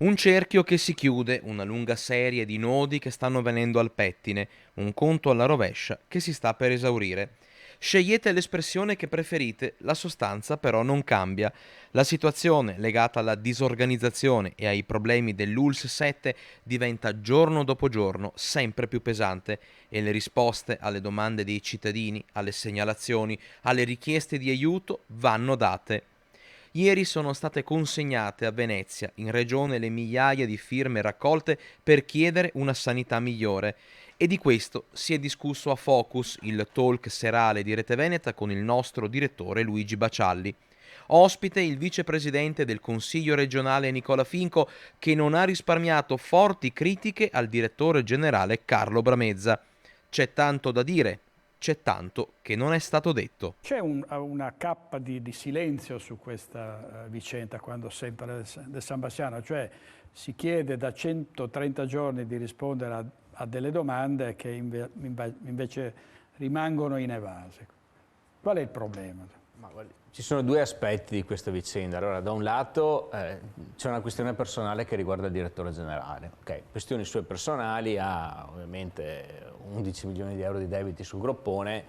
Un cerchio che si chiude, una lunga serie di nodi che stanno venendo al pettine, un conto alla rovescia che si sta per esaurire. Scegliete l'espressione che preferite, la sostanza però non cambia. La situazione legata alla disorganizzazione e ai problemi dell'ULSS 7 diventa giorno dopo giorno sempre più pesante e le risposte alle domande dei cittadini, alle segnalazioni, alle richieste di aiuto vanno date. Ieri sono state consegnate a Venezia, in regione, le migliaia di firme raccolte per chiedere una sanità migliore. E di questo si è discusso a Focus, il talk serale di Rete Veneta con il nostro direttore Luigi Bacialli. Ospite il vicepresidente del Consiglio regionale Nicola Finco, che non ha risparmiato forti critiche al direttore generale Carlo Bramezza. C'è tanto da dire, c'è tanto che non è stato detto. C'è una cappa di silenzio su questa vicenda quando sento del San Bassiano, cioè si chiede da 130 giorni di rispondere a delle domande che invece rimangono inevase. Qual è il problema? Ci sono due aspetti di questa vicenda. Allora, da un lato c'è una questione personale che riguarda il direttore generale. Okay. Questioni sue personali, ha ovviamente 11 milioni di euro di debiti sul groppone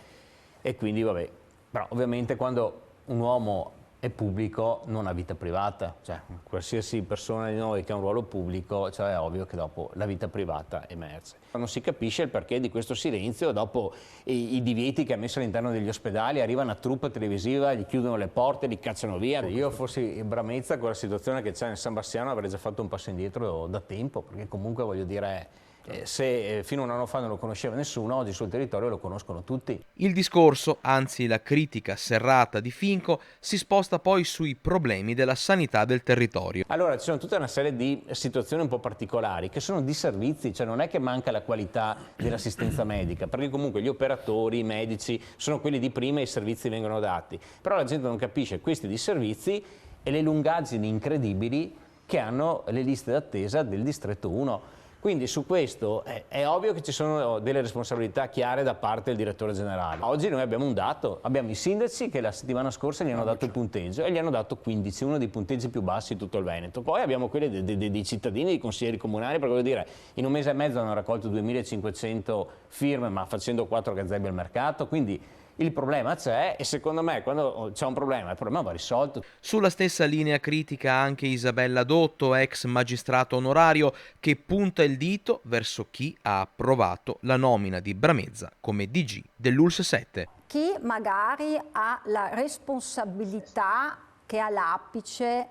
e quindi vabbè. Però ovviamente quando un uomo è pubblico non ha vita privata, cioè qualsiasi persona di noi che ha un ruolo pubblico, cioè è ovvio che dopo la vita privata emerge. Non si capisce il perché di questo silenzio, dopo i divieti che ha messo all'interno degli ospedali, arriva una troupe televisiva, gli chiudono le porte, li cacciano via. Io fossi in Bramezza, con la situazione che c'è nel San Bassiano, avrei già fatto un passo indietro da tempo, perché comunque voglio dire, se fino a un anno fa non lo conosceva nessuno, oggi sul territorio lo conoscono tutti. Il discorso, anzi la critica serrata di Finco, si sposta poi sui problemi della sanità del territorio. Allora, ci sono tutta una serie di situazioni un po' particolari che sono di servizi, cioè non è che manca la qualità dell'assistenza medica, perché comunque gli operatori, i medici sono quelli di prima e i servizi vengono dati. Però la gente non capisce questi disservizi e le lungaggini incredibili che hanno le liste d'attesa del distretto 1. Quindi su questo è ovvio che ci sono delle responsabilità chiare da parte del direttore generale. Oggi noi abbiamo un dato, abbiamo i sindaci che la settimana scorsa gli hanno dato il punteggio e gli hanno dato 15, uno dei punteggi più bassi di tutto il Veneto. Poi abbiamo quelli dei cittadini, dei consiglieri comunali, perché voglio dire, in un mese e mezzo hanno raccolto 2500 firme ma facendo 4 gazebo al mercato, quindi il problema c'è e secondo me quando c'è un problema il problema va risolto. Sulla stessa linea critica anche Isabella Dotto, ex magistrato onorario, che punta il dito verso chi ha approvato la nomina di Bramezza come DG dell'ULSS 7. Chi magari ha la responsabilità che ha l'apice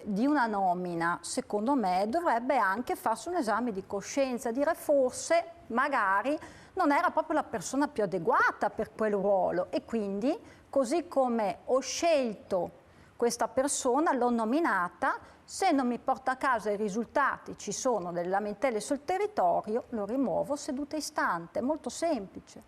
di una nomina, secondo me dovrebbe anche farsi un esame di coscienza, dire forse magari non era proprio la persona più adeguata per quel ruolo e quindi, così come ho scelto questa persona, l'ho nominata, se non mi porta a casa i risultati, ci sono delle lamentele sul territorio, lo rimuovo seduta istante, molto semplice.